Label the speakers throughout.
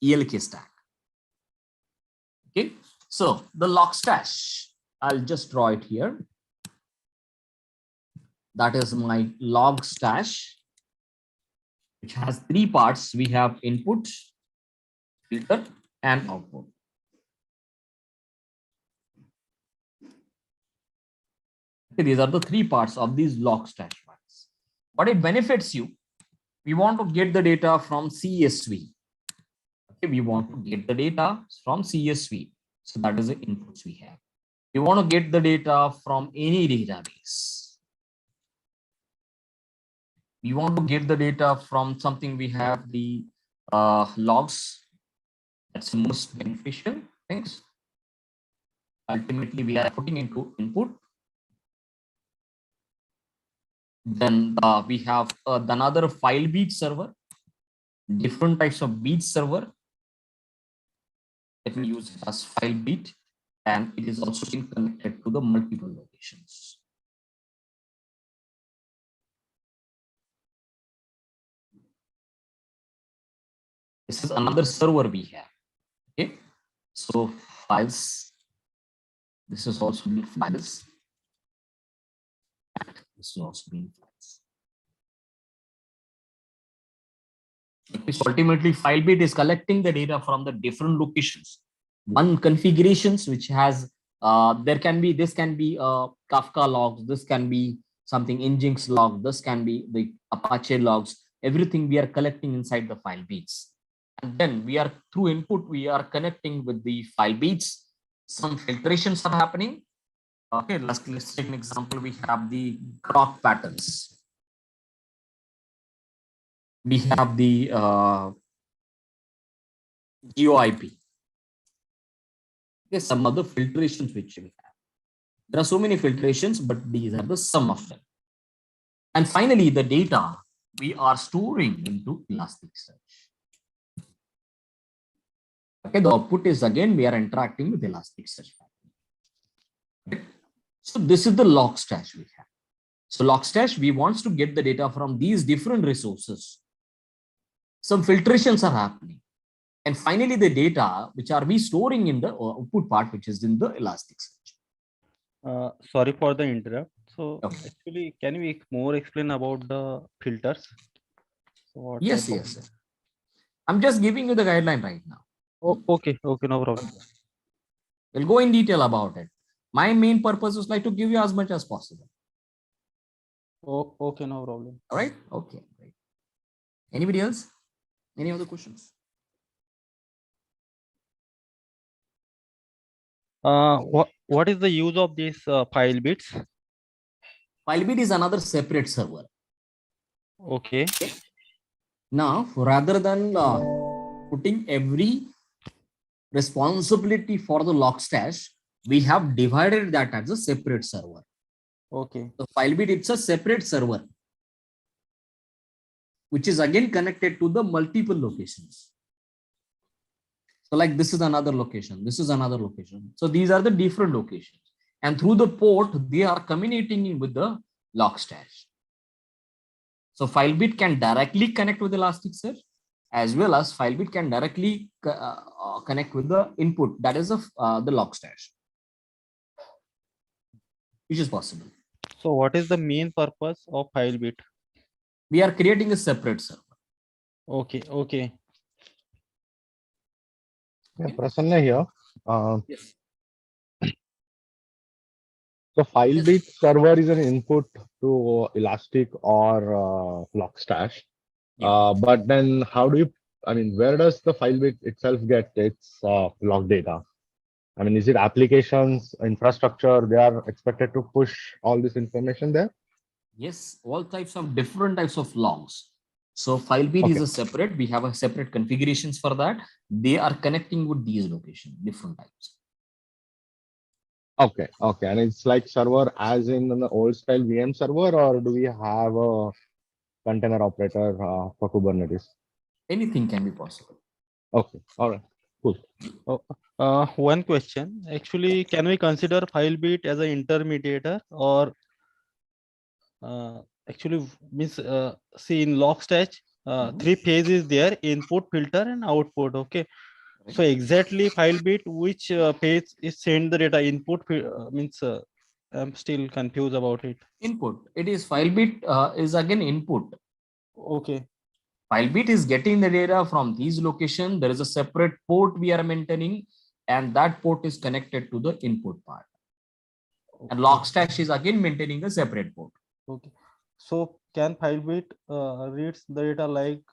Speaker 1: ELK stack. Okay, so the log stash, I'll just draw it here. That is my log stash, which has three parts. We have input, filter, and output. Okay, these are the three parts of these log stash files. But it benefits you. We want to get the data from CSV. Okay, we want to get the data from CSV. So that is the inputs we have. We want to get the data from any database. We want to get the data from something. We have the logs. That's the most beneficial things. Ultimately, we are putting into input. Then we have another file beat server, different types of beat server. Let me use it as file beat, and it is also being connected to the multiple locations. This is another server we have. Okay, so files. This is also being files. And this is also being files. Okay, so ultimately, file beat is collecting the data from the different locations. One configurations which has this can be Kafka logs. This can be something Nginx log. This can be the Apache logs. Everything we are collecting inside the file beats. And then we are through input, we are connecting with the file beats. Some filtrations are happening. Okay, let's take an example. We have the grok patterns. We have the GeoIP. There's some other filtrations which we have. There are so many filtrations, but these are the sum of them. And finally, the data we are storing into Elasticsearch. Okay, the output is again we are interacting with Elasticsearch. Okay. So this is the log stash we have. So log stash, we want to get the data from these different resources. Some filtrations are happening. And finally, the data which are we storing in the output part, which is in the Elasticsearch.
Speaker 2: Sorry for the interrupt. So
Speaker 1: okay.
Speaker 2: Actually, can we more explain about the filters? So
Speaker 1: yes. I'm just giving you the guideline right now.
Speaker 2: Oh, okay, no problem.
Speaker 1: We'll go in detail about it. My main purpose is like to give you as much as possible.
Speaker 2: Oh, okay, no problem.
Speaker 1: All right. Okay. Great. Anybody else? Any other questions?
Speaker 2: What is the use of these file bits?
Speaker 1: File bit is another separate server.
Speaker 2: Okay.
Speaker 1: Now, rather than putting every responsibility for the log stash, we have divided that as a separate server.
Speaker 2: Okay.
Speaker 1: The file bit, it's a separate server, which is again connected to the multiple locations. So like this is another location, this is another location. So these are the different locations. And through the port, they are communicating with the log stash. So file bit can directly connect with Elasticsearch, as well as file bit can directly connect with the input, that is the log stash, which is possible.
Speaker 2: So what is the main purpose of file bit?
Speaker 1: We are creating a separate server.
Speaker 2: Okay.
Speaker 3: Yeah, Prasanna here.
Speaker 1: Yes.
Speaker 3: So FileBeat server is an input to Elastic or Logstash.
Speaker 1: Yeah.
Speaker 3: But then how do you, where does the FileBeat itself get its log data? Is it applications, infrastructure, they are expected to push all this information there?
Speaker 1: Yes, all types of different types of logs. So FileBeat is a separate, we have a separate configurations for that. They are connecting with these locations, different types.
Speaker 3: Okay. And it's like server as in an old style VM server, or do we have a container operator for Kubernetes?
Speaker 1: Anything can be possible.
Speaker 3: Okay. All right. Cool.
Speaker 2: One question. Actually, can we consider FileBeat as an intermediator, or actually means see in Logstash three phases there: input, filter, and output. Okay. So exactly file bit, which page is send the data? Input means I'm still confused about it.
Speaker 1: Input. It is file bit is again input.
Speaker 2: Okay.
Speaker 1: File bit is getting the data from these location. There is a separate port we are maintaining, and that port is connected to the input part. And log stash is again maintaining a separate port.
Speaker 2: Okay. So can file bit reads the data like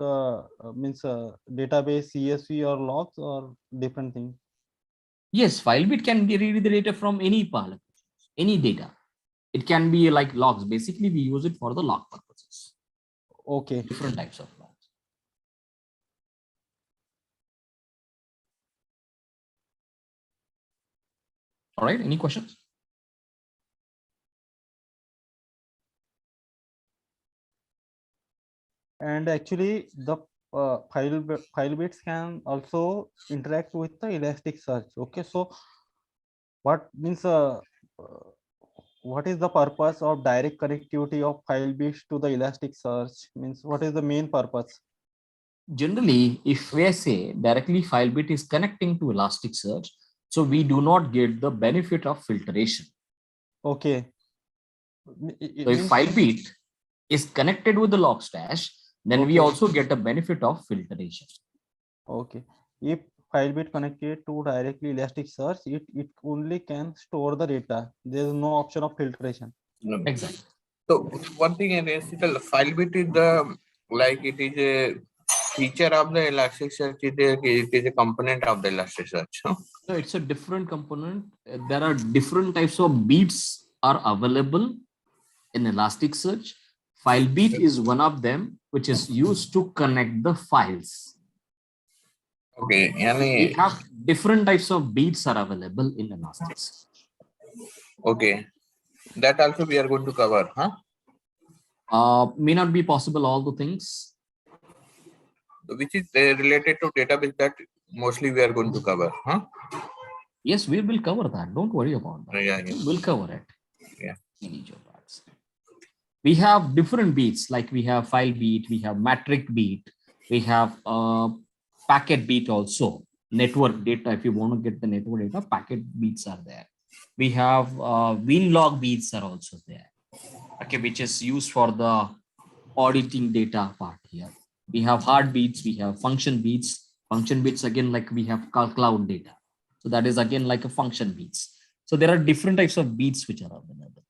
Speaker 2: means database CSV or logs or different thing?
Speaker 1: Yes, file bit can read the data from any part, any data. It can be like logs. Basically, we use it for the log purposes.
Speaker 2: Okay.
Speaker 1: Different types of logs. All right. Any questions?
Speaker 2: And actually, the file bits can also interact with the Elasticsearch. Okay, so what means what is the purpose of direct connectivity of file bits to the Elasticsearch? Means what is the main purpose?
Speaker 1: Generally, if we say directly file bit is connecting to Elasticsearch, so we do not get the benefit of filtration.
Speaker 2: Okay.
Speaker 1: So if file bit is connected with the log stash, then we also get a benefit of filtration.
Speaker 2: Okay. If file bit connected to directly Elasticsearch, it only can store the data. There is no option of filtration.
Speaker 4: No.
Speaker 1: Exactly.
Speaker 4: So one thing in RESTful, file bit is the like it is a feature of the Elasticsearch. It is a component of the Elasticsearch. Huh?
Speaker 1: No, it's a different component. There are different types of beats are available in Elasticsearch. File beat is one of them, which is used to connect the files.
Speaker 4: Okay.
Speaker 1: We have different types of beats are available in Elasticsearch.
Speaker 4: Okay. That also we are going to cover, huh?
Speaker 1: May not be possible all the things.
Speaker 4: Which is related to database that mostly we are going to cover, huh?
Speaker 1: Yes, we will cover that. Don't worry about that.
Speaker 4: Yeah.
Speaker 1: We'll cover it.
Speaker 4: Yeah.
Speaker 1: In each of parts. We have different beats, like we have file beat, we have metric beat, we have packet beat also. Network data, if you want to get the network data, packet beats are there. We have win log beats are also there. Okay, which is used for the auditing data part here. We have hard beats, we have function beats. Function beats again, like we have cloud data. So that is again like a function beats. So there are different types of beats which are available.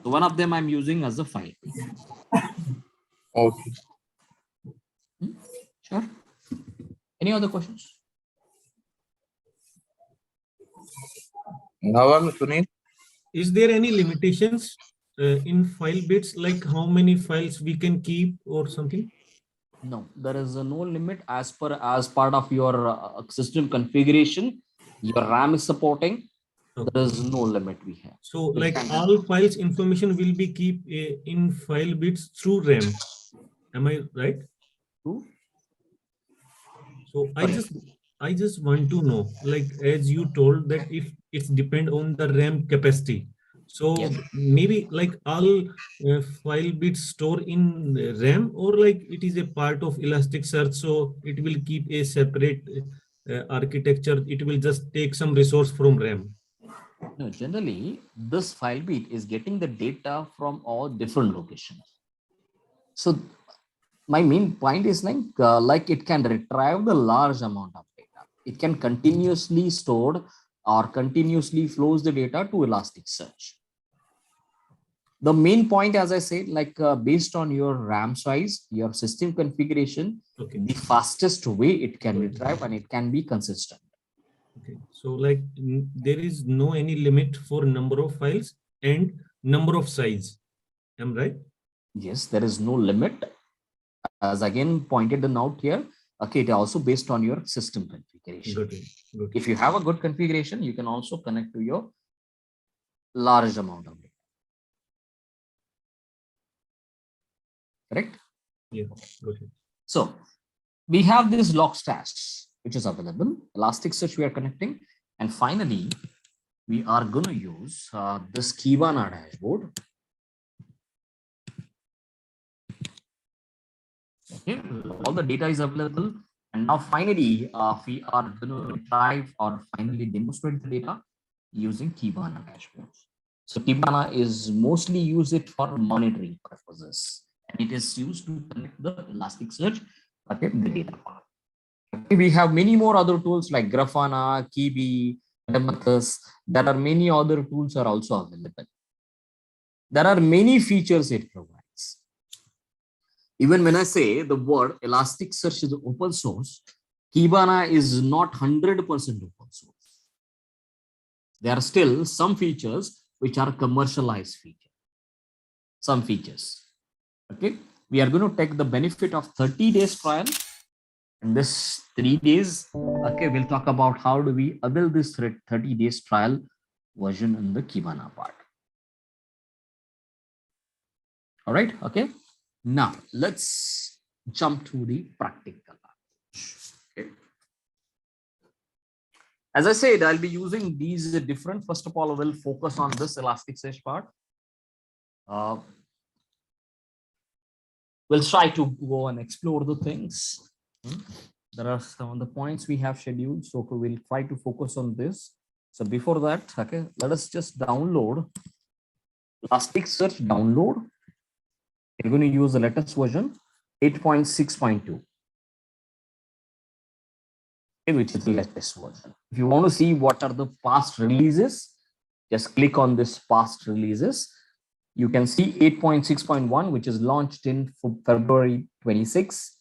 Speaker 1: So one of them I'm using as a file.
Speaker 4: Okay.
Speaker 1: Sure. Any other questions?
Speaker 4: Now, Sunil.
Speaker 5: Is there any limitations in file bits, like how many files we can keep or something?
Speaker 1: No, there is no limit as part of your system configuration. Your RAM is supporting.
Speaker 5: Okay.
Speaker 1: There is no limit we have.
Speaker 5: So like all files information will be keep in file bits through RAM. Am I right?
Speaker 1: True.
Speaker 5: So I just want to know, like as you told that if it's depend on the RAM capacity. So
Speaker 1: Yes.
Speaker 5: maybe like all file bits store in RAM, or like it is a part of Elasticsearch, so it will keep a separate architecture. It will just take some resource from RAM.
Speaker 1: No, generally this file beat is getting the data from all different locations. So my main point is like it can retrieve the large amount of data. It can continuously stored or continuously flows the data to Elasticsearch. The main point, as I said, like based on your RAM size, your system configuration, the fastest way it can retrieve and it can be consistent.
Speaker 5: Okay, so like there is no any limit for number of files and number of size. Am I right?
Speaker 1: Yes, there is no limit. As again pointed out here, okay, it also based on your system configuration.
Speaker 5: Good.
Speaker 1: If you have a good configuration, you can also connect to your large amount of data. Correct?
Speaker 5: Yeah, good.
Speaker 1: So we have this log stash, which is available. Elasticsearch we are connecting. And finally, we are going to use this Kibana dashboard. Okay, all the data is available. And now finally, we are going to drive or finally demonstrate the data using Kibana dashboards. So Kibana is mostly used for monitoring purposes, and it is used to connect the Elasticsearch, okay, the data part. Okay, we have many more other tools like Grafana, Kibi, Damascus. There are many other tools are also available. There are many features it provides. Even when I say the word Elasticsearch is open source, Kibana is not 100% open source. There are still some features which are commercialized features. Some features. Okay, we are going to take the benefit of 30 days trial. In this 3 days, okay, we'll talk about how do we avail this 30 days trial version in the Kibana part. All right, okay. Now let's jump to the practical. Okay. As I said, I'll be using these different. First of all, we'll focus on this Elasticsearch part. We'll try to go and explore the things. There are some of the points we have scheduled, so we'll try to focus on this. So before that, okay, let us just download Elasticsearch download. We're going to use the latest version 8.6.2, which is the latest version. If you want to see what are the past releases, just click on this past releases. You can see 8.6.1, which is launched in February 26.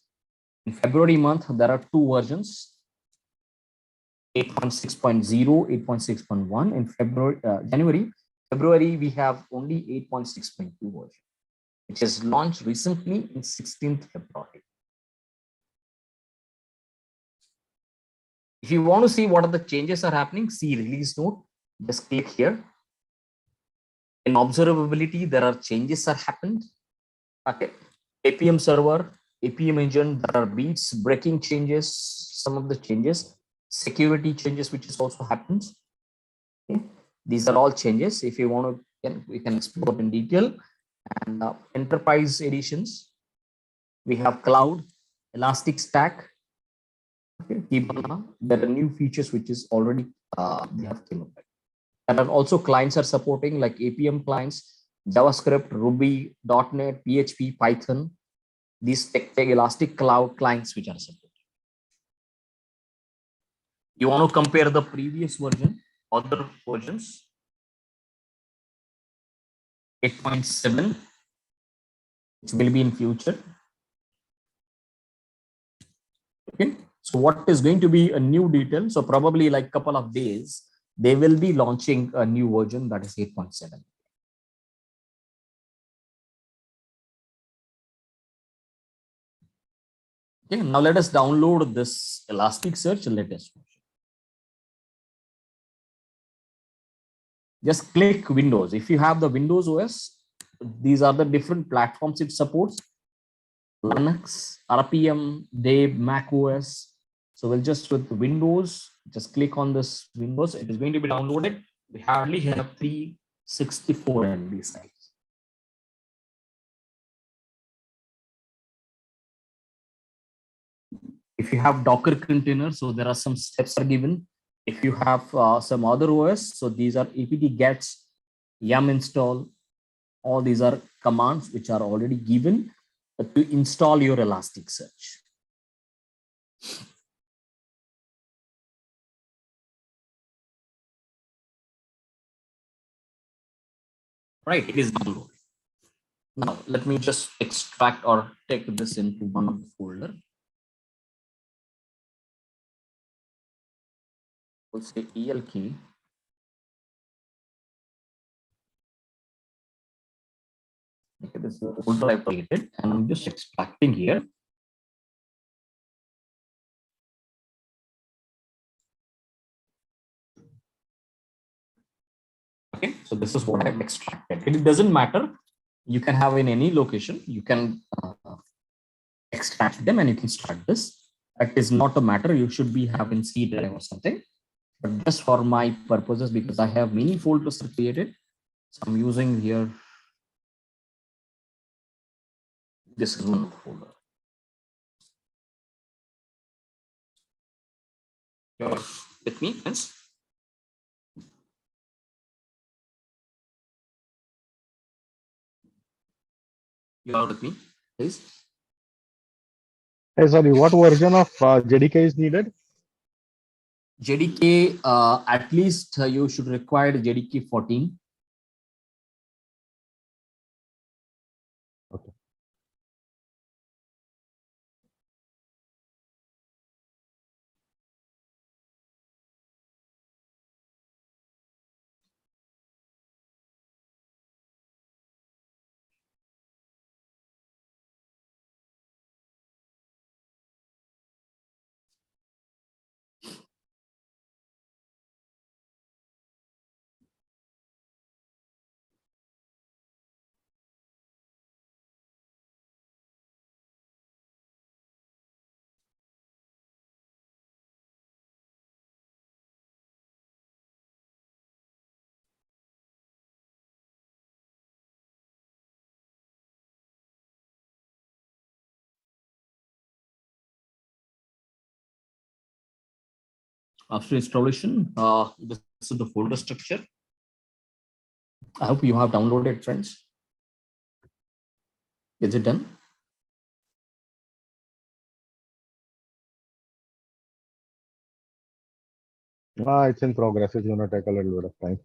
Speaker 1: In February month, there are two versions, 8.6.0, 8.6.1. In February, we have only 8.6.2 version, which is launched recently in 16th February. If you want to see what are the changes are happening, see release note, just click here. In observability, there are changes are happened. Okay, APM server, APM engine, there are beats, breaking changes, some of the changes, security changes, which is also happens. Okay. These are all changes. If you want to, we can explore in detail. And enterprise editions, we have cloud, Elastic Stack. Okay, there are new features which is already they have came up. And also clients are supporting like APM clients, JavaScript, Ruby, .NET, PHP, Python. These tech Elastic Cloud clients which are supported. You want to compare the previous version, other versions, 8.7, which will be in future. Okay, so what is going to be a new detail? So probably like a couple of days, they will be launching a new version that is 8.7. Okay, now let us download this Elasticsearch latest version. Just click Windows. If you have the Windows OS, these are the different platforms it supports. Linux, RPM, Dave, Mac OS. So we'll just with Windows, just click on this Windows. It is going to be downloaded. We hardly have 364 MB size. If you have Docker container, so there are some steps are given. If you have some other OS, so these are apt-gets, yum install. All these are commands which are already given to install your Elasticsearch. Right, it is downloaded. Now let me just extract or take this into one of the folder. We'll say ELK. Okay, this is the folder I created, and I'm just extracting here. Okay, so this is what I've extracted. It doesn't matter. You can have in any location. You can extract them and you can start this. That is not a matter. You should be having C drive or something. But just for my purposes, because I have many folders created, so I'm using here. This is one folder. You're with me, friends? You are with me, please?
Speaker 3: Hey, sorry, what version of JDK is needed?
Speaker 1: JDK, at least you should require JDK 14.
Speaker 3: Okay.
Speaker 1: After installation, this is the folder structure. I hope you have downloaded, friends. Is it done?
Speaker 3: It's in progress. It's gonna take a little bit of time.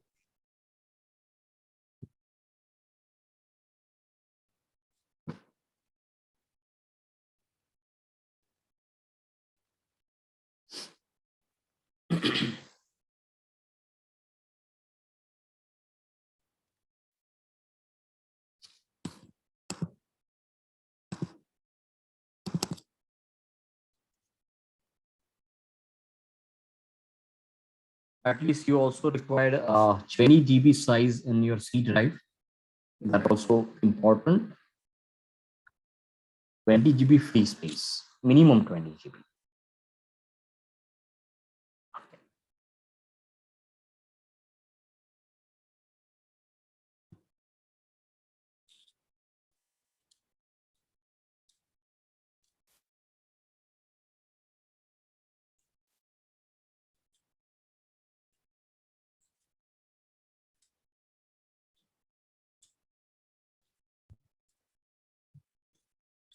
Speaker 1: At least you also required 20 GB size in your C drive. That also important. 20 GB free space, minimum 20 GB.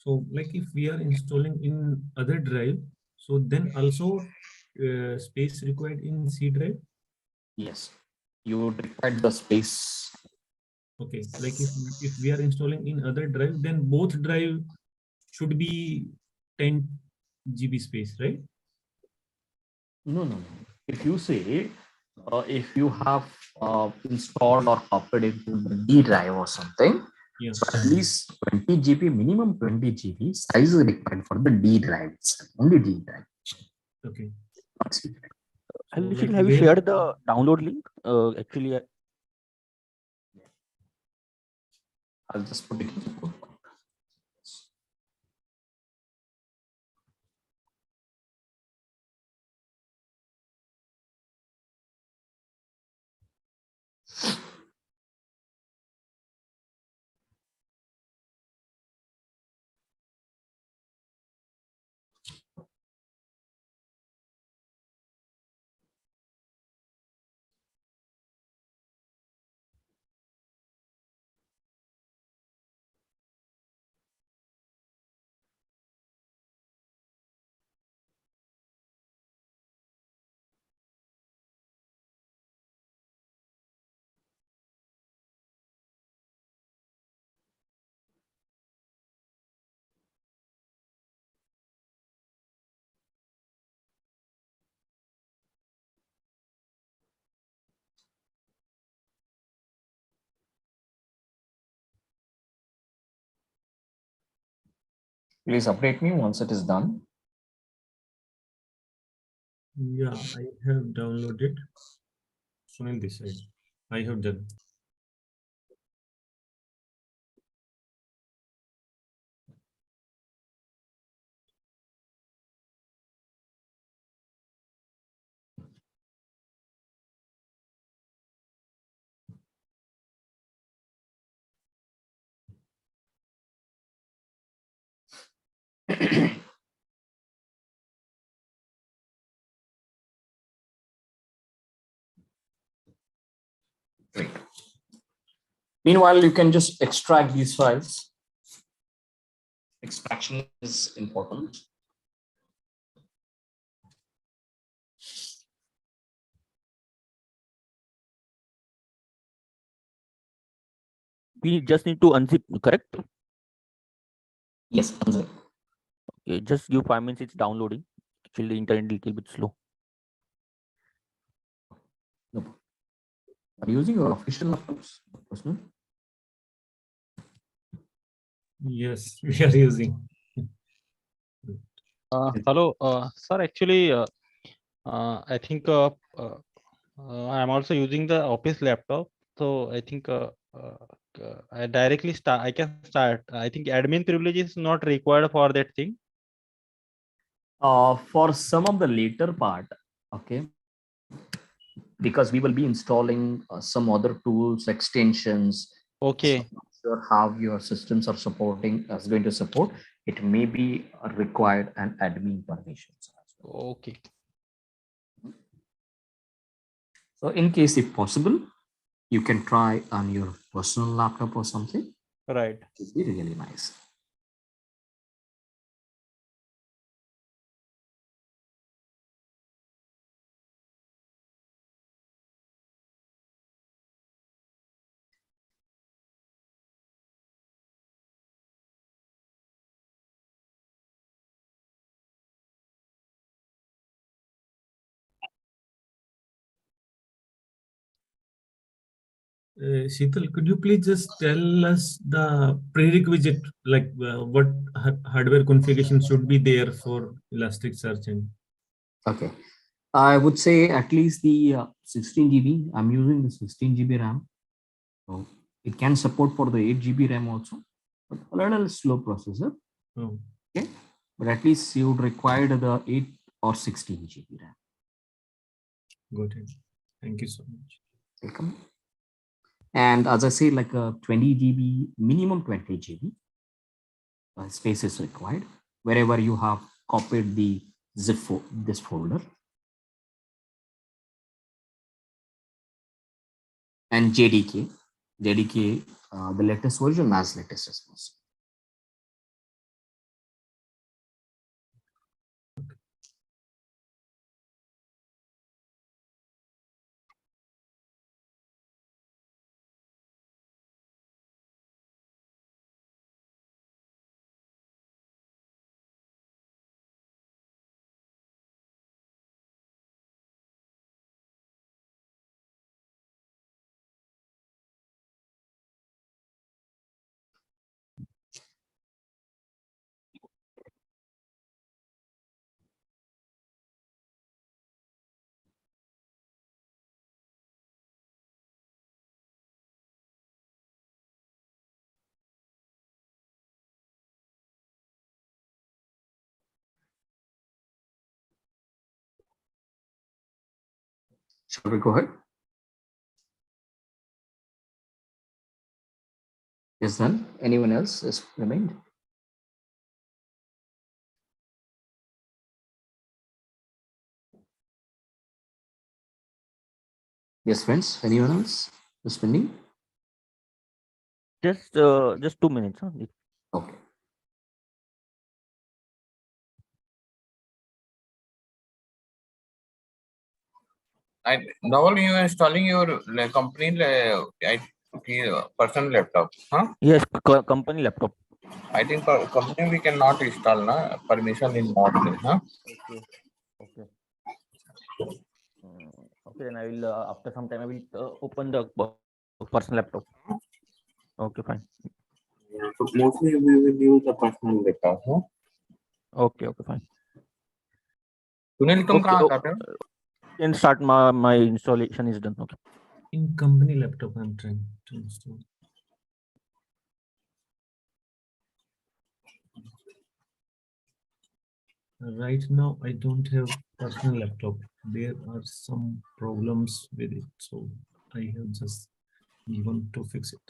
Speaker 5: So like if we are installing in other drive, so then also space required in C drive.
Speaker 1: Yes, you would require the space.
Speaker 5: Okay, like if we are installing in other drive, then both drive should be 10 GB space, right?
Speaker 1: No, no, no. If you say, if you have installed or copied into the D drive or something,
Speaker 5: Yeah.
Speaker 1: so at least 20 GB, minimum 20 GB size is required for the D drive itself, only D drive.
Speaker 5: Okay.
Speaker 1: Not C drive.
Speaker 5: So, like
Speaker 6: Have you
Speaker 5: where-
Speaker 6: shared the download link? Actually,
Speaker 1: I'll just put it in the code. Please update me once it is done.
Speaker 5: Yeah, I have downloaded. So in this side, I have done.
Speaker 1: Meanwhile, you can just extract these files. Extraction is important.
Speaker 6: We just need to unzip, correct?
Speaker 1: Yes.
Speaker 6: Okay, just give 5 minutes. It's downloading. Actually, the internet a little bit slow.
Speaker 1: No. Are you using your official laptops? Personal?
Speaker 5: Yes, we are using.
Speaker 2: Hello, sir. Actually, I think I'm also using the office laptop. So I think I directly start. I can start. I think admin privilege is not required for that thing.
Speaker 1: For some of the later part, okay, because we will be installing some other tools, extensions.
Speaker 2: Okay.
Speaker 1: So I'm not sure how your systems are supporting, is going to support. It may be required an admin permissions.
Speaker 2: Okay.
Speaker 1: So in case if possible, you can try on your personal laptop or something.
Speaker 2: Right.
Speaker 1: It would be really nice.
Speaker 5: Sheetal, could you please just tell us the prerequisite, like what hardware configuration should be there for Elasticsearch? And
Speaker 1: Okay. I would say at least the 16 GB. I'm using the 16 GB RAM. So it can support for the 8 GB RAM also, but a little slow processor.
Speaker 5: oh,
Speaker 1: Okay. But at least you would require the 8 or 16 GB RAM.
Speaker 5: got it. Thank you so much.
Speaker 1: Welcome. And as I say, like a 20 GB, minimum 20 GB space is required wherever you have copied the zip this folder. And JDK, the latest version as latest as possible. Shall we go ahead? Yes, then anyone else is remained? Yes, friends, anyone else is pending?
Speaker 6: Just 2 minutes. Huh?
Speaker 1: Okay.
Speaker 4: And now you are installing your company personal laptop, huh?
Speaker 6: Yes, company laptop.
Speaker 4: I think for company we cannot install, na? Permission is not there, huh?
Speaker 6: Okay. Okay. Okay, then I will after some time I will open the personal laptop. Okay, fine.
Speaker 4: So mostly we will use the personal laptop, huh?
Speaker 6: Okay, okay, fine.
Speaker 4: Sunil, तुम
Speaker 6: Okay,
Speaker 4: कहाँ कर रहे हो?
Speaker 6: Then start my installation is done. Okay.
Speaker 5: In company laptop, I'm trying to install. Right now, I don't have personal laptop. There are some problems with it, so I have just given to fix it.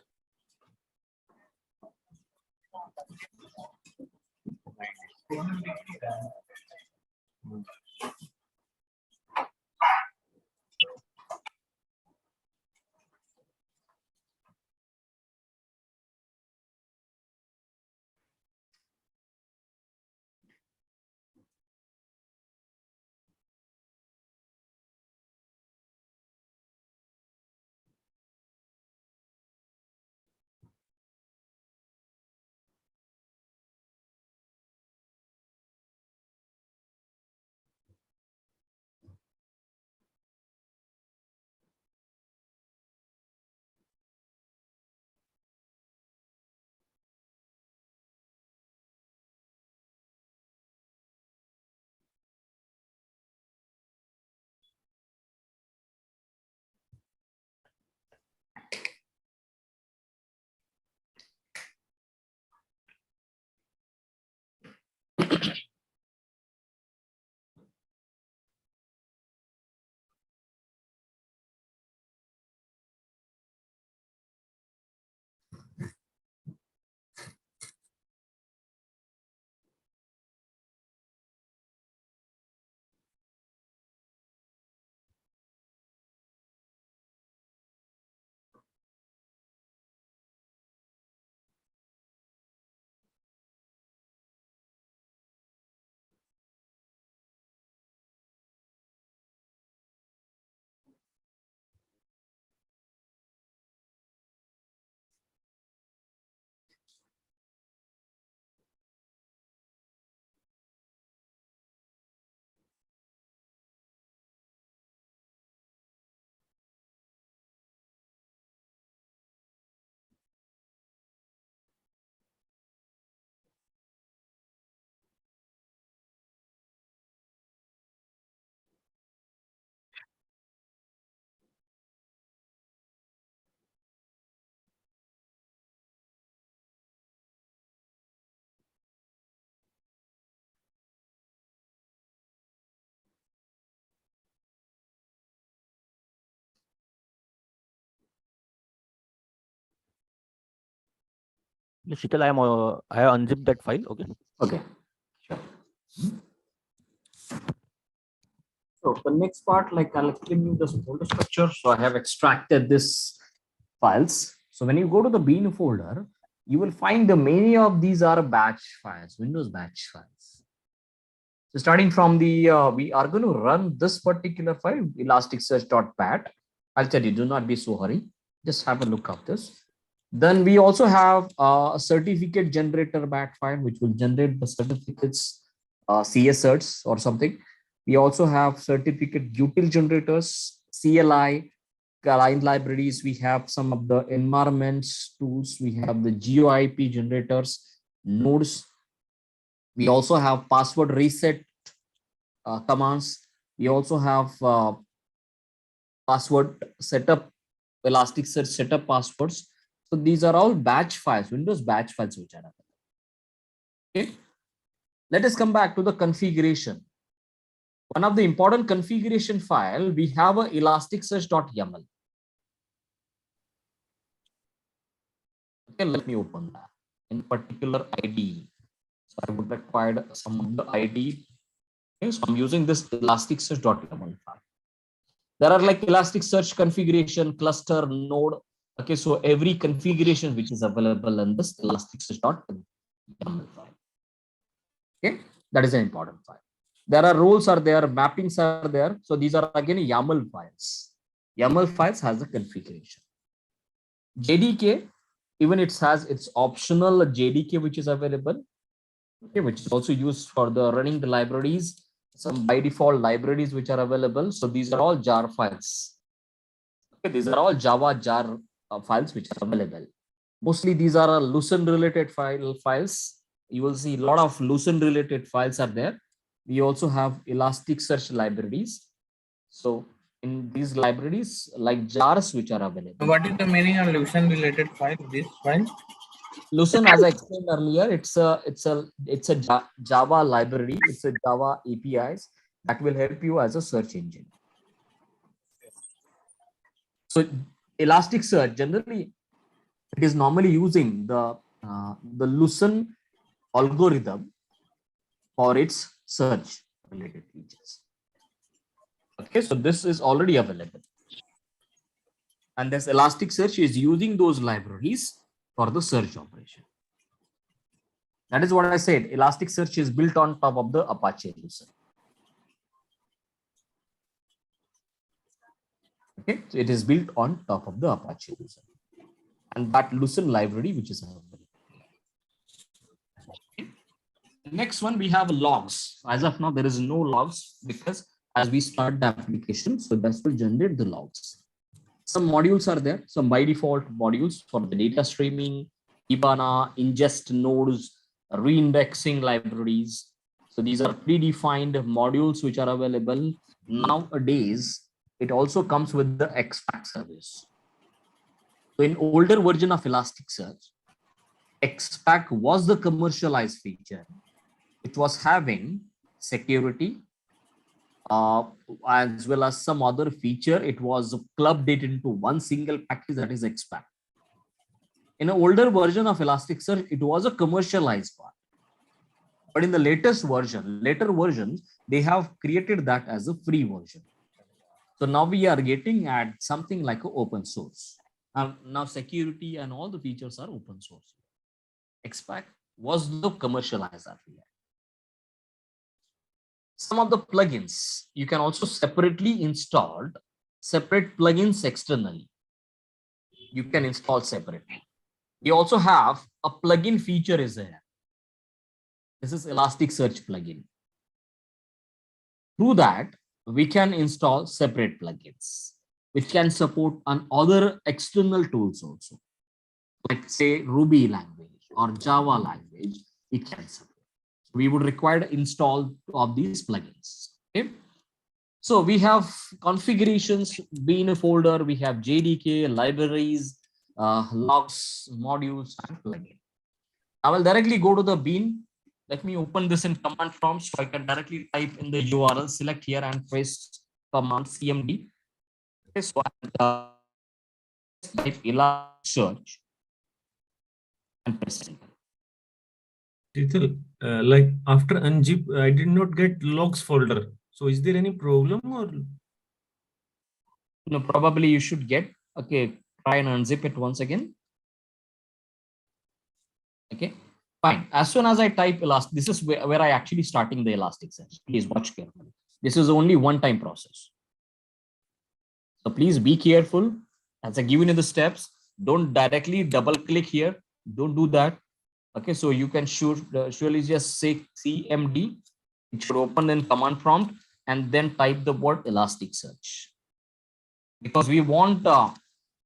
Speaker 6: Shital, I have unzipped that file. Okay.
Speaker 1: Okay, sure. So the next part, like I'll explain you the folder structure. So I have extracted this files. So when you go to the bin folder, you will find the many of these are batch files, Windows batch files. So starting from the, we are going to run this particular file, elasticsearch.bat. I'll tell you, do not be so hurry. Just have a look at this. Then we also have a certificate generator bat file, which will generate the certificates, CSRs or something. We also have certificate util generators, CLI, client libraries. We have some of the environments tools. We have the GeoIP generators, nodes. We also have password reset commands. We also have password setup, Elasticsearch setup passwords. So these are all batch files, Windows batch files which are available. Okay. Let us come back to the configuration. One of the important configuration file, we have a elasticsearch.yaml. Okay, let me open that. In particular ID. So I would require some of the ID. Okay, so I'm using this elasticsearch.yaml file. There are like Elasticsearch configuration, cluster, node. Okay, so every configuration which is available in this elasticsearch.yaml file. Okay, that is an important file. There are roles are there, mappings are there. So these are again YAML files. YAML files has a configuration. JDK, even it has its optional JDK which is available, okay, which is also used for the running the libraries. Some by default libraries which are available. So these are all jar files. Okay, these are all Java jar files which are available. Mostly these are Lucene related files. You will see a lot of Lucene related files are there. We also have Elasticsearch libraries. So in these libraries, like jars which are available.
Speaker 4: What is the meaning of Lucene related file? This file?
Speaker 1: Lucene, as I explained earlier, it's a Java library. It's a Java APIs that will help you as a search engine. So Elasticsearch generally it is normally using the Lucene algorithm for its search related features. Okay, so this is already available. And this Elasticsearch is using those libraries for the search operation. That is what I said. Elasticsearch is built on top of the Apache Lucene. Okay, so it is built on top of the Apache Lucene. And that Lucene library, which is available. Next one, we have logs. As of now, there is no logs because as we start the application, so that will generate the logs. Some modules are there, some by default modules for the data streaming, Kibana, ingest nodes, reindexing libraries. So these are predefined modules which are available. Nowadays, it also comes with the extract service. So in older version of Elasticsearch, extract was the commercialized feature. It was having security as well as some other feature. It was clubbed it into one single package, that is extract. In an older version of Elasticsearch, it was a commercialized part. But in the latest version, later versions, they have created that as a free version. So now we are getting at something like an open source. Now security and all the features are open source. Extract was the commercialized earlier. Some of the plugins you can also separately install separate plugins externally. You can install separately. We also have a plugin feature is there. This is Elasticsearch plugin. Through that, we can install separate plugins, which can support on other external tools also. Like say Ruby language or Java language, it can support. We would require install of these plugins. Okay. So we have configurations, be in a folder, we have JDK, libraries, logs, modules, and plugin. I will directly go to the bean. Let me open this in command prompt so I can directly type in the URL, select here and paste command CMD. Okay, so I type Elasticsearch. and press enter.
Speaker 5: Tital, like after unzip, I did not get logs folder. So is there any problem or?
Speaker 1: No, probably you should get. Okay, try and unzip it once again. Okay, fine. As soon as I type Elastic, this is where I actually starting the Elasticsearch. Please watch carefully. This is only one-time process. So please be careful. As I given you the steps, don't directly double click here. Don't do that. Okay, so you can surely just say CMD. It should open in command prompt and then type the word Elasticsearch. Because we want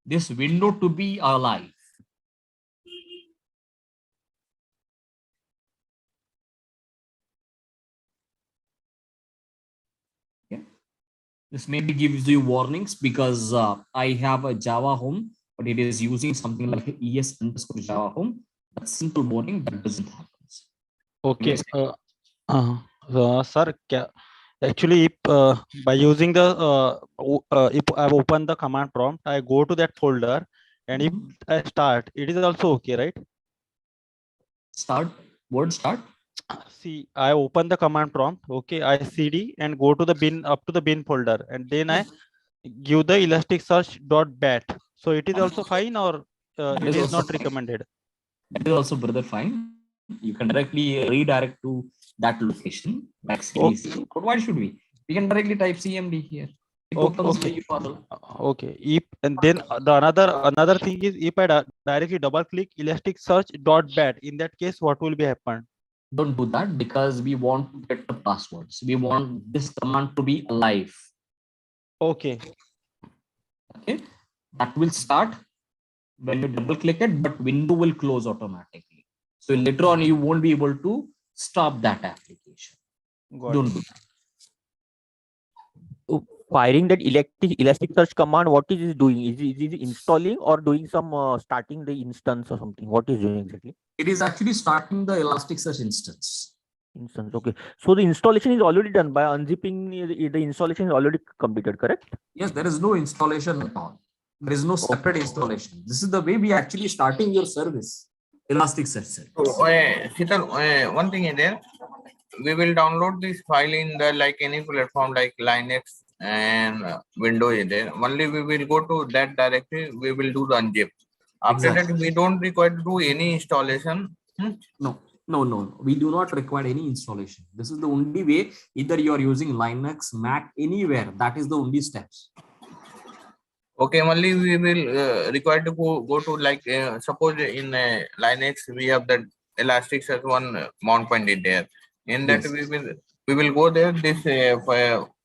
Speaker 1: this window to be alive. Okay. This maybe gives you warnings because I have a Java home, but it is using something like ES_Java home. That's simple warning that doesn't happen.
Speaker 2: Okay.
Speaker 1: Yes.
Speaker 2: Sir, actually, if, by using the if I've opened the command prompt, I go to that folder, and if I start, it is also okay, right?
Speaker 1: Start, word start.
Speaker 2: See, I open the command prompt. Okay, I cd and go to the bin, up to the bin folder, and then I give the elasticsearch.bat. So it is also fine, or it is not recommended?
Speaker 1: That is also, brother, fine. You can directly redirect to that location. Like CDC. But why should we? We can directly type CMD here. It opens the URL.
Speaker 2: Okay. If, and then the another thing is, if I directly double click elasticsearch.bat, in that case, what will be happen?
Speaker 1: Don't do that because we want to get the passwords. We want this command to be alive.
Speaker 2: Okay.
Speaker 1: Okay. That will start when you double click it, but window will close automatically. So later on, you won't be able to stop that application. Don't do that.
Speaker 6: Firing that Elasticsearch command, what is it doing? Is it installing or doing some starting the instance or something? What is doing exactly?
Speaker 1: It is actually starting the Elasticsearch instance.
Speaker 6: Okay. So the installation is already done by unzipping. The installation is already completed, correct?
Speaker 1: Yes, there is no installation at all. There is no separate installation. This is the way we actually starting your service. Elasticsearch service.
Speaker 4: Sital, one thing is there. We will download this file in the like any platform like Linux and Windows is there. Only we will go to that directory. We will do the unzip. After that, we don't require to do any installation.
Speaker 1: No. We do not require any installation. This is the only way. Either you are using Linux, Mac, anywhere. That is the only steps.
Speaker 4: Okay, only we will require to go to like suppose in Linux we have that Elasticsearch one mount point is there. In that we will go there. This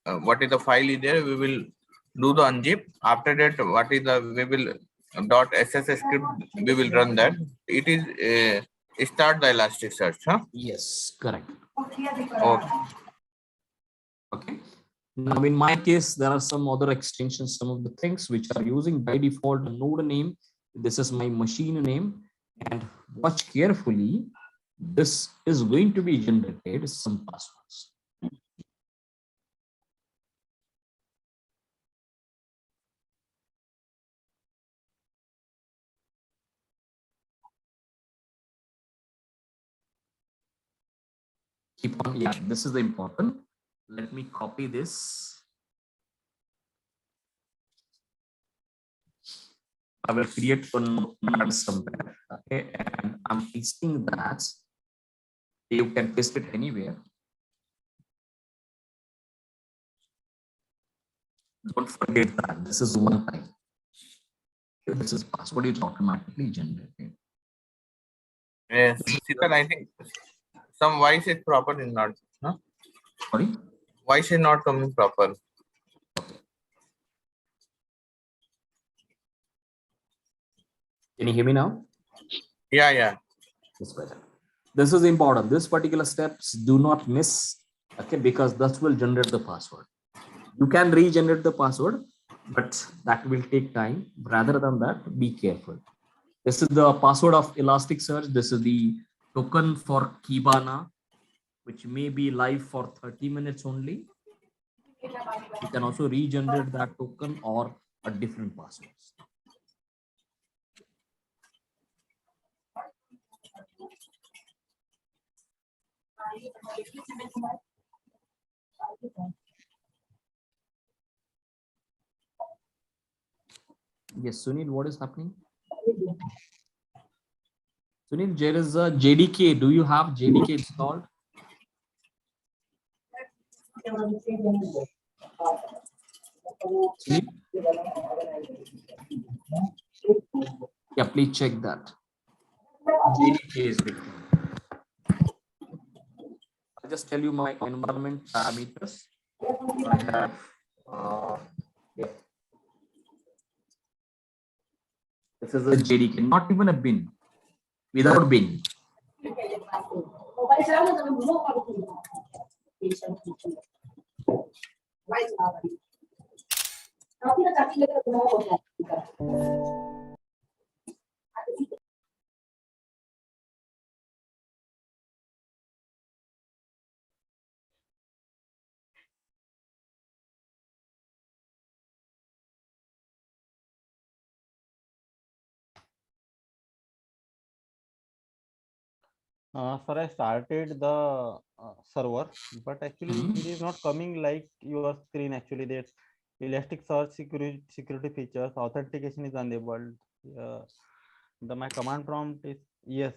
Speaker 4: what is the file is there? We will do the unzip. After that, what is the we will .ss script we will run that. It is start the Elasticsearch, huh?
Speaker 1: Yes, correct.
Speaker 4: Okay.
Speaker 1: Now, in my case, there are some other extensions, some of the things which are using by default a node name. This is my machine name, and watch carefully. This is going to be generated some passwords. Keep on, yeah, this is the important. Let me copy this. I will create one somewhere. Okay, and I'm pasting that. You can paste it anywhere. Don't forget that this is one time. This is password is automatically generated.
Speaker 4: Yes, Sital, I think some voice is proper in not. Huh?
Speaker 1: Sorry?
Speaker 4: Voice is not coming proper.
Speaker 1: Can you hear me now?
Speaker 4: Yeah.
Speaker 1: That's better. This is important. This particular steps do not miss, okay, because that will generate the password. You can regenerate the password, but that will take time. Rather than that, be careful. This is the password of Elasticsearch. This is the token for Kibana, which may be live for 30 minutes only. You can also regenerate that token or a different passwords. Yes, Sunil, what is happening? Sunil, there is a JDK. Do you have JDK installed? Sunil? Yeah, please check that. JDK is required. I'll just tell you my environment parameters. I have, yeah. This is a JDK, not even a bin, without bin.
Speaker 2: Sir, I started the server, but actually
Speaker 1: Mhm.
Speaker 2: it is not coming like your screen. Actually, that Elasticsearch security features authentication is enabled. My command prompt is yes.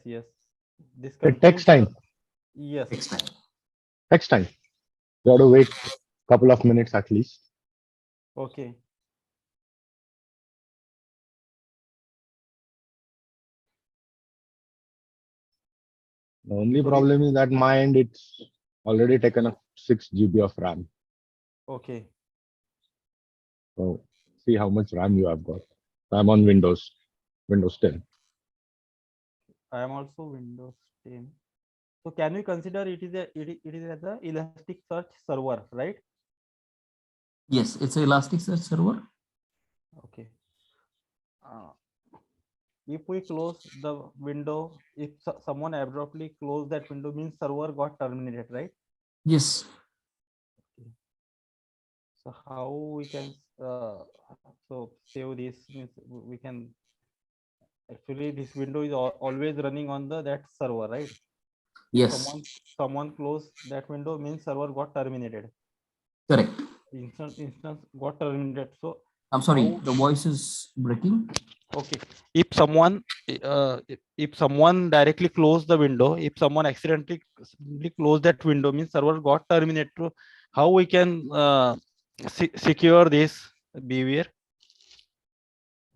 Speaker 2: This
Speaker 3: It takes
Speaker 2: contains
Speaker 3: time.
Speaker 2: yes.
Speaker 1: Next time.
Speaker 3: Takes time. You have to wait a couple of minutes at least.
Speaker 2: Okay.
Speaker 3: The only
Speaker 2: So
Speaker 3: problem is that my end, it's already taken up 6 GB of RAM.
Speaker 2: okay.
Speaker 3: So see how much RAM you have got. I'm on Windows 10.
Speaker 2: I am also Windows 10. So can we consider it is as a Elasticsearch server, right?
Speaker 1: Yes, it's an Elasticsearch server.
Speaker 2: Okay. If we close the window, if someone abruptly close that window, means server got terminated, right?
Speaker 1: Yes.
Speaker 2: So how we can so save this, means we can actually this window is always running on that server, right? If
Speaker 1: Yes.
Speaker 2: someone close that window, means server got terminated.
Speaker 1: Correct.
Speaker 2: Instance got terminated. So
Speaker 1: I'm sorry,
Speaker 2: how,
Speaker 1: the voice is breaking.
Speaker 2: okay, if someone if someone directly close the window, if someone accidentally close that window, means server got terminated. So how we can secure this behavior?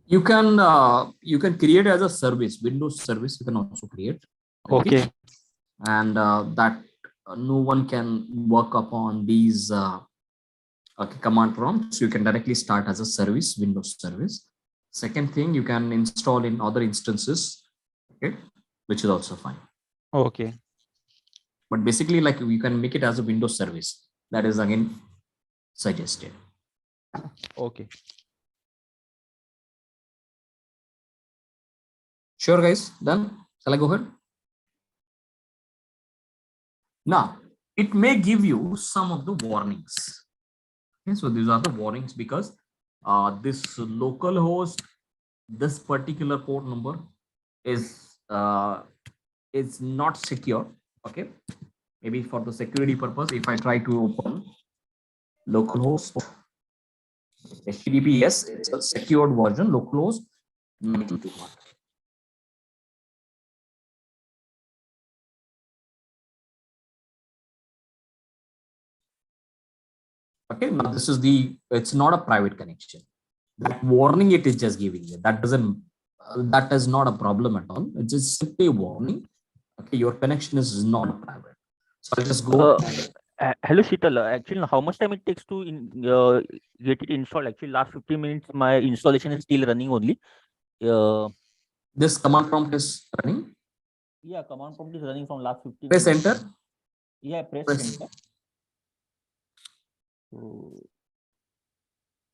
Speaker 1: You can create as a service, Windows service. You can also create.
Speaker 2: Okay.
Speaker 1: And that no one can work upon these command prompts. You can directly start as a service, Windows service. Second thing, you can install in other instances, okay, which is also fine.
Speaker 2: Okay.
Speaker 1: But basically, like, you can make it as a Windows service. That is again suggested.
Speaker 2: Okay.
Speaker 1: Sure, guys. Done. Shall I go ahead? Now, it may give you some of the warnings. Okay, so these are the warnings because this local host, this particular port number is not secure. Okay, maybe for the security purpose, if I try to open localhost HTTP, yes, it's a secured version, localhost 921. Okay, now this is it's not a private connection. That warning it is just giving you. That doesn't, that is not a problem at all. It's just simply a warning. Okay, your connection is not private. So I'll just go.
Speaker 6: Hello, Sheetal. Actually, how much time it takes to get it installed? Actually, last 15 minutes, my installation is still running only.
Speaker 1: This command prompt is running.
Speaker 6: Yeah, command prompt is running from last 15
Speaker 1: Press
Speaker 6: minutes.
Speaker 1: enter.
Speaker 6: Yeah, press
Speaker 1: Press.
Speaker 6: enter. So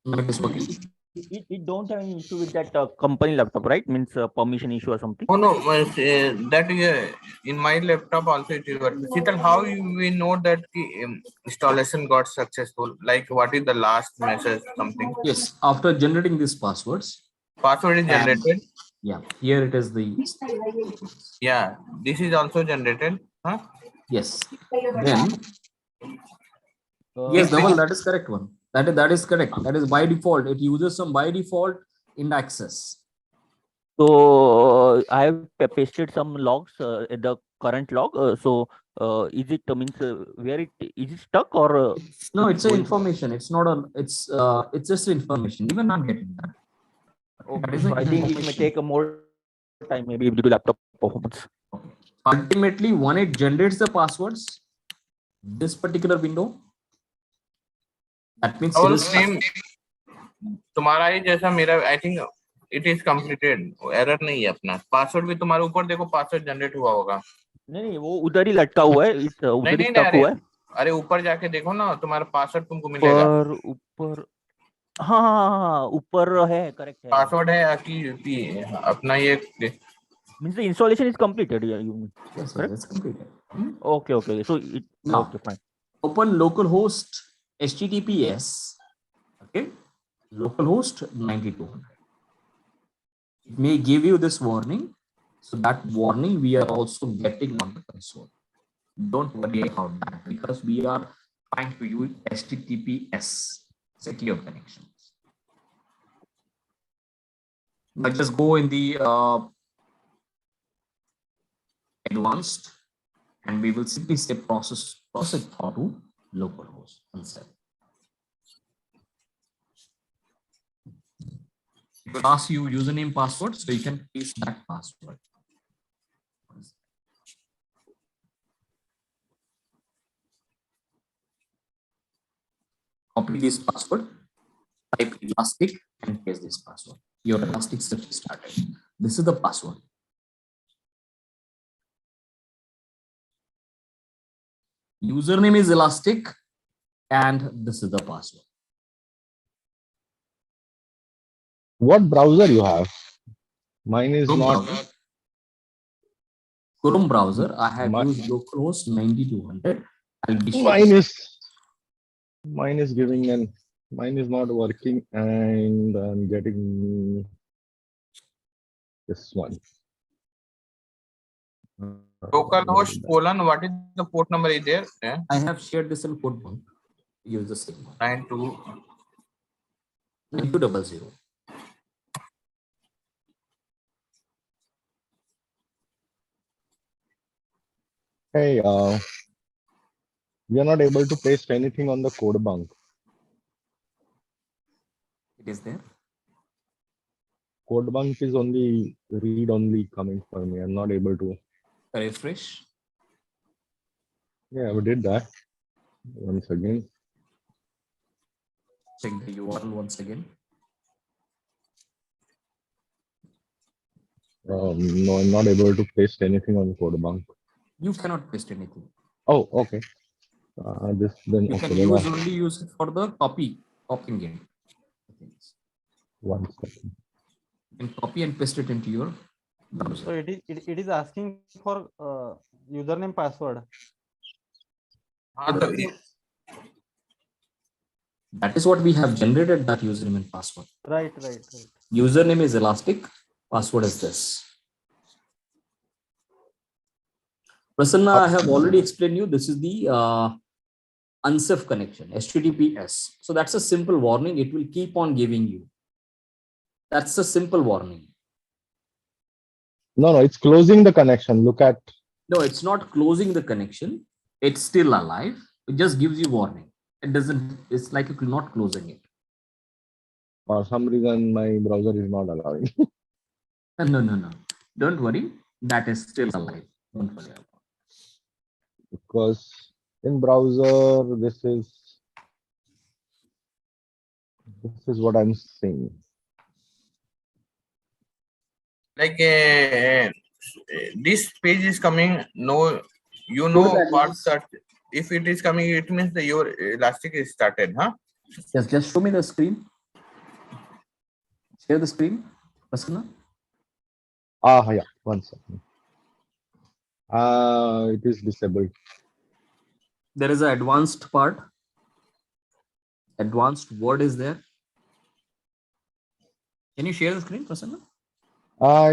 Speaker 1: Now it is working.
Speaker 6: it don't have any issue with that company laptop, right? Means permission issue or something.
Speaker 4: Oh no, that is in my laptop also it is working. Sheetal, how we know that the installation got successful? Like what is the last message? Something.
Speaker 1: Yes, after generating these passwords.
Speaker 4: Password is generated.
Speaker 1: Yeah, here it is the.
Speaker 4: Yeah, this is also generated. Huh?
Speaker 1: Yes. Then
Speaker 2: Uh,
Speaker 1: yes, Dhaval, that is correct one. That is correct. That is by default. It uses some by default indexes.
Speaker 6: So I have pasted some logs in the current log. Is it means where it is it stuck or
Speaker 1: No,
Speaker 6: it's
Speaker 1: it's an
Speaker 6: going?
Speaker 1: information. It's not a. It's just information. Even I'm getting that.
Speaker 6: Okay,
Speaker 1: That is
Speaker 6: so
Speaker 1: an
Speaker 6: I think it may
Speaker 1: information.
Speaker 6: take a more time maybe due to laptop performance.
Speaker 1: Ultimately, when it generates the passwords, this particular window, that means it
Speaker 4: और
Speaker 1: is
Speaker 4: same तुम्हारा ही जैसा मेरा I think it is completed error नहीं है अपना password भी तुम्हारे ऊपर देखो पासवर्ड जनरेट हुआ होगा
Speaker 6: नहीं वो उधर ही लटका हुआ है उधर ही स्टक हुआ है
Speaker 4: अरे ऊपर जाके देखो ना तुम्हारा पासवर्ड तुमको मिलेगा
Speaker 6: ऊपर हाँ ऊपर है करेक्ट है
Speaker 4: पासवर्ड है कि अपना ये
Speaker 6: means the installation is completed yeah, you mean
Speaker 1: yes,
Speaker 6: correct?
Speaker 1: it's completed.
Speaker 6: Okay so it
Speaker 1: Now,
Speaker 6: okay fine.
Speaker 1: Open localhost HTTPS. Okay, localhost 9200. It may give you this warning. So that warning we are also getting on the console. Don't worry about that because we are trying to use HTTPS secure connections. Now just go in the advanced, and we will simply say process through localhost instead. It will ask you username password, so you can paste that password. Copy this password, type Elastic, and paste this password. Your Elasticsearch is started. This is the password. Username is Elastic, and this is the password.
Speaker 3: What browser you have? Mine is
Speaker 1: Chrome
Speaker 3: not.
Speaker 1: browser. Chrome browser. I have
Speaker 3: My-
Speaker 1: used localhost 9200. I'll be
Speaker 3: Mine is giving an. Mine is not working, and I'm getting this one.
Speaker 4: localhost colon what is the port number is there
Speaker 1: I have shared this in port one. Use the same one. 9200.
Speaker 3: Hey, we are not able to paste anything on the code bunk.
Speaker 1: It is there.
Speaker 3: Code bunk is only read only coming for me. I'm not able to.
Speaker 1: Refresh.
Speaker 3: Yeah, we did that. Once again.
Speaker 1: Check the URL once again.
Speaker 3: No, I'm not able to paste anything on code bunk.
Speaker 1: You cannot paste anything.
Speaker 3: Oh, okay. This then
Speaker 1: You
Speaker 3: okay.
Speaker 1: can
Speaker 3: Then
Speaker 1: only use it for the copying it.
Speaker 3: one second.
Speaker 1: You can copy and paste it into your browser.
Speaker 2: So it is asking for username password.
Speaker 1: That is what we have generated, that username and password.
Speaker 2: Right.
Speaker 1: Username is Elastic, password is this. Prasanna, I have already explained you, this is the unsafe connection, HTTPS. So that's a simple warning. It will keep on giving you. That's a simple warning.
Speaker 3: No, it's closing the connection. Look at.
Speaker 1: No, it's not closing the connection. It's still alive. It just gives you warning. It doesn't, it's like you're not closing it.
Speaker 3: For some reason, my browser is not allowing.
Speaker 1: No. Don't worry. That is still alive. Don't worry about it.
Speaker 3: Because in browser, this is what I'm seeing.
Speaker 4: like this page is coming no what search if it is coming it means that your elastic is started
Speaker 1: Yes, just show me the screen. Share the screen, Prasanna.
Speaker 3: Yeah, 1 second. It is disabled.
Speaker 1: There is an advanced part. Advanced word is there. Can you share the screen, Prasanna?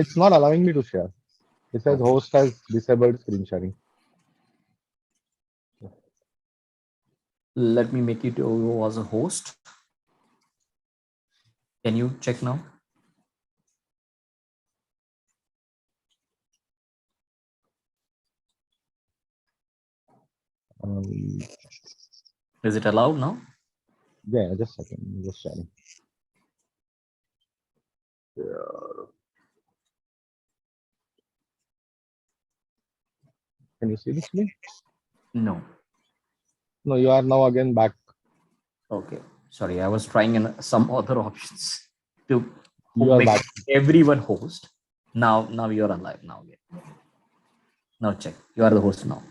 Speaker 3: It's not allowing me to share. It says
Speaker 1: Okay.
Speaker 3: host has disabled screen sharing.
Speaker 1: Let me make it as a host. Can you check now? Is it allowed now?
Speaker 3: Yeah, just a second. Just sharing. Can you see the screen?
Speaker 1: No.
Speaker 3: No, you are now again back.
Speaker 1: Okay. Sorry, I was trying in some other options to
Speaker 3: You are
Speaker 1: make
Speaker 3: back.
Speaker 1: everyone host. Now you're alive now. Now check. You are the host now.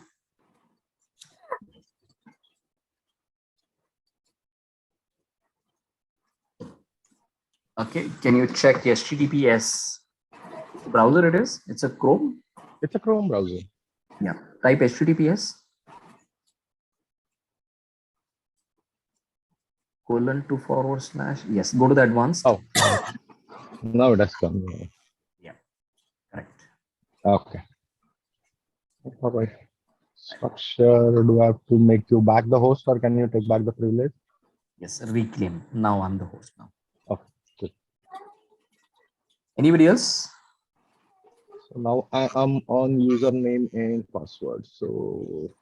Speaker 1: Okay. Can you check HTTPS browser? It is. It's a Chrome.
Speaker 3: It's a Chrome browser.
Speaker 1: Yeah. Type HTTPS :/. Yes. Go to the advanced.
Speaker 3: Oh, now it has come.
Speaker 1: Yeah. Correct.
Speaker 3: Okay. All right. Structure. Do I have to make you back the host, or can you take back the privilege?
Speaker 1: Yes. Reclaim. Now I'm the host now.
Speaker 3: Okay. Good.
Speaker 1: Anybody else?
Speaker 3: So now I am on username and password. So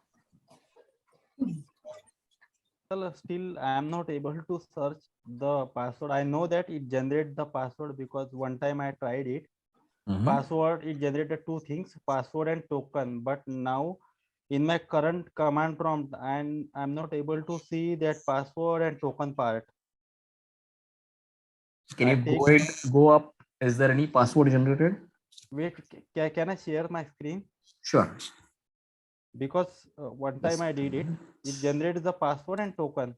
Speaker 2: Still, I am not able to search the password. I know that it generates the password because one time I tried it. Password, it generated two things, password and token. But now in my current command prompt, I'm not able to see that password and token part.
Speaker 1: Can you go up? Is there any password generated?
Speaker 2: Wait, can I share my screen?
Speaker 1: Sure.
Speaker 2: Because one time I did it, it generated the password and token.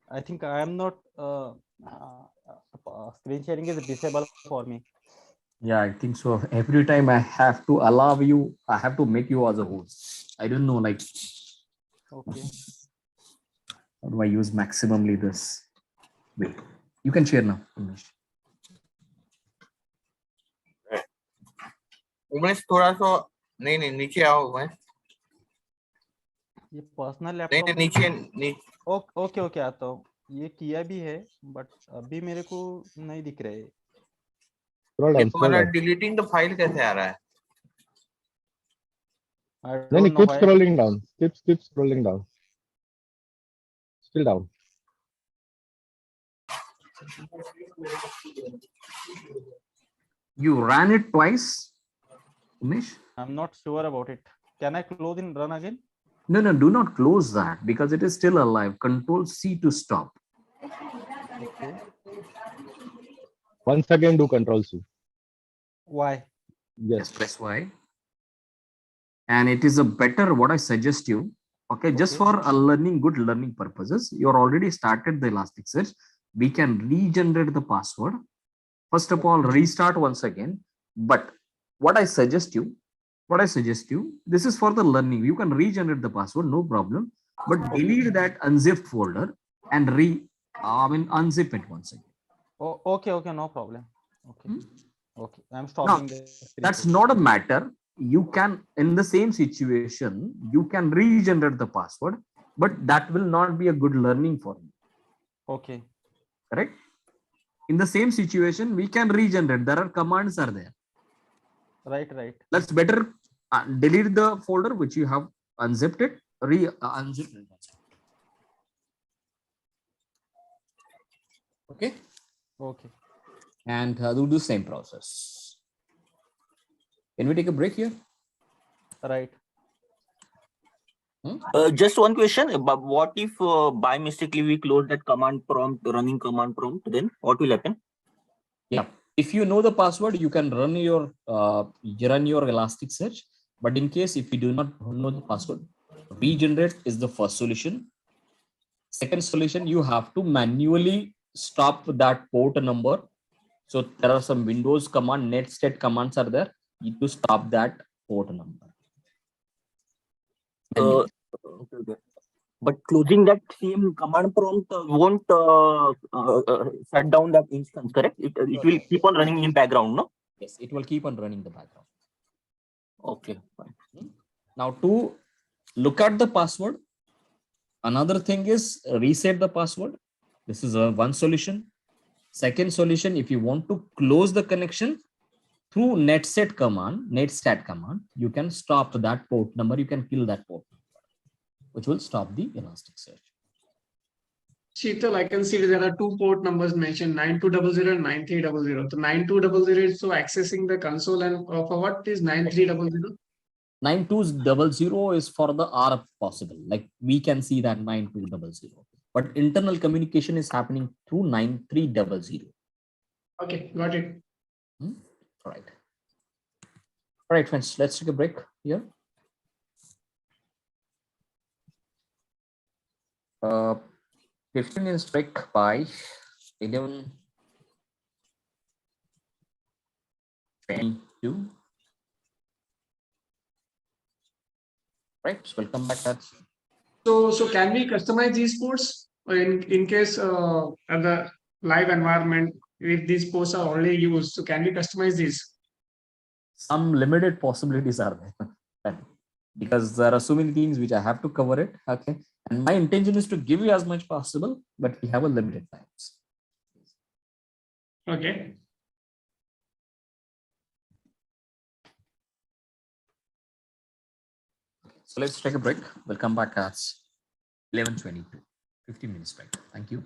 Speaker 2: I think I am not screen sharing is disabled for me.
Speaker 1: Yeah, I think so. Every time I have to allow you, I have to make you as a host. I don't know, like,
Speaker 2: okay.
Speaker 1: How do I use maximally this? Wait, you can share now, Umesh.
Speaker 4: Umesh थोड़ा सा नहीं नीचे आओ उमेश
Speaker 2: ये personal
Speaker 4: नहीं
Speaker 2: laptop
Speaker 4: नीचे
Speaker 2: okay okay आता हूँ ये किया भी है बट अभी मेरे को नहीं दिख रहे
Speaker 4: ये तुम्हारा डिलीटिंग द फाइल कैसे आ रहा है
Speaker 3: नहीं keep scrolling down. Keep scrolling down. Still down.
Speaker 1: You ran it twice, Umesh?
Speaker 2: I'm not sure about it. Can I close and run again?
Speaker 1: No, do not close that because it is still alive. Control C to stop.
Speaker 2: Okay.
Speaker 3: Once again, do Control C.
Speaker 2: Why?
Speaker 1: Yes, press Y. And it is a better, what I suggest you, okay, just for a good learning purposes, you're already started the Elasticsearch. We can regenerate the password. First of all, restart once again. But what I suggest you, this is for the learning. You can regenerate the password, no problem. But delete that unzipped folder and unzip it once again.
Speaker 2: Oh, okay, no problem. Okay, I'm stopping this.
Speaker 1: That's not a matter. You can, in the same situation, you can regenerate the password, but that will not be a good learning for you.
Speaker 2: Okay.
Speaker 1: Correct? In the same situation, we can regenerate. There are commands are there.
Speaker 2: Right.
Speaker 1: Let's better delete the folder which you have unzipped it, unzip it. Okay. And do the same process. Can we take a break here?
Speaker 2: Right.
Speaker 6: Just one question. But what if by mistakenly we close that command prompt, running command prompt? Then what will happen?
Speaker 1: Yeah. If you know the password, you can run your Elasticsearch. But in case if you do not know the password, regenerate is the first solution. Second solution, you have to manually stop that port number. So there are some Windows command, netstat commands are there. You need to stop that port number.
Speaker 6: Okay. But closing that same command prompt won't shut down that instance, correct? It will keep on running in background, no?
Speaker 1: Yes, it will keep on running the background.
Speaker 6: Okay, fine.
Speaker 1: Now to look at the password, Another thing is reset the password. This is one solution. Second solution, if you want to close the connection through netstat command, you can stop that port number. You can kill that port number, which will stop the Elasticsearch.
Speaker 7: Sheetal, I can see there are two port numbers mentioned, 9200 and 9300. The 9200 is so accessing the console, and for what is 9300?
Speaker 1: 9200 is for the R possible. Like we can see that 9200, but internal communication is happening through 9300.
Speaker 7: Okay, got it.
Speaker 1: All right. All right, friends, let's take a break here. 15 minutes break by 11:22. Right, so we'll come back to that.
Speaker 7: So can we customize these ports in case at the live environment, if these ports are already used, so can we customize these?
Speaker 1: Some limited possibilities are there because there are so many things which I have to cover it. Okay, and my intention is to give you as much possible, but we have a limited times.
Speaker 7: Okay.
Speaker 1: So let's take a break. We'll come back at 11:22. 15 minutes break. Thank you.